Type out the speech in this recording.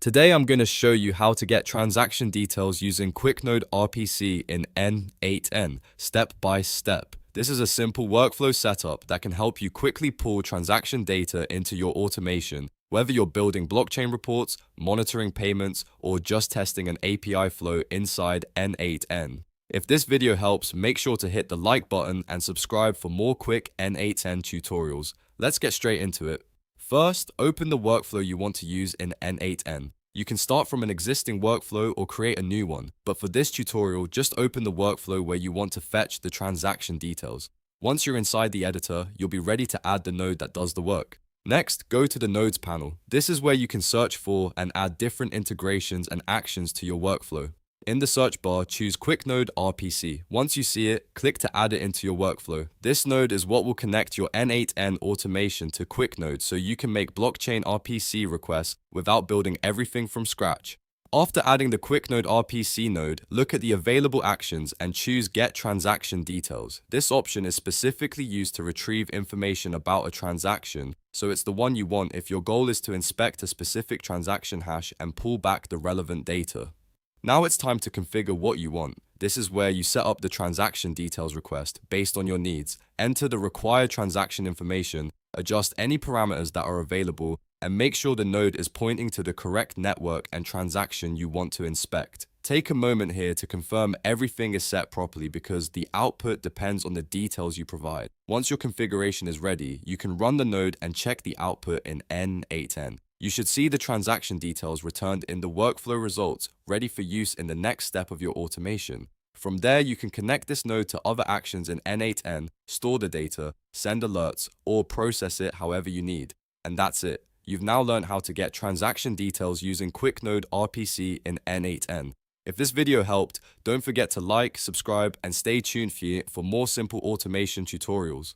Today I'm going to show you how to get transaction details using QuickNode RPC in N8N, step by step. This is a simple workflow setup that can help you quickly pull transaction data into your automation, whether you're building blockchain reports, monitoring payments, or just testing an API flow inside N8N. If this video helps, make sure to hit the like button and subscribe for more quick N8N tutorials. Let's get straight into it. First, open the workflow you want to use in N8N. You can start from an existing workflow or create a new one, but for this tutorial, just open the workflow where you want to fetch the transaction details. Once you're inside the editor, you'll be ready to add the node that does the work. Next, go to the Nodes panel. This is where you can search for and add different integrations and actions to your workflow. In the search bar, choose QuickNode RPC. Once you see it, click to add it into your workflow. This node is what will connect your N8N automation to QuickNode so you can make blockchain RPC requests without building everything from scratch. After adding the QuickNode RPC node, look at the available actions and choose Get Transaction Details. This option is specifically used to retrieve information about a transaction, so it's the one you want if your goal is to inspect a specific transaction hash and pull back the relevant data. Now it's time to configure what you want. This is where you set up the transaction details request based on your needs, enter the required transaction information, adjust any parameters that are available, and make sure the node is pointing to the correct network and transaction you want to inspect. Take a moment here to confirm everything is set properly because the output depends on the details you provide. Once your configuration is ready, you can run the node and check the output in N8N. You should see the transaction details returned in the workflow results, ready for use in the next step of your automation. From there, you can connect this node to other actions in N8N, store the data, send alerts, or process it however you need. And that's it. You've now learned how to get transaction details using QuickNode RPC in N8N. If this video helped, don't forget to like, subscribe, and stay tuned for more simple automation tutorials.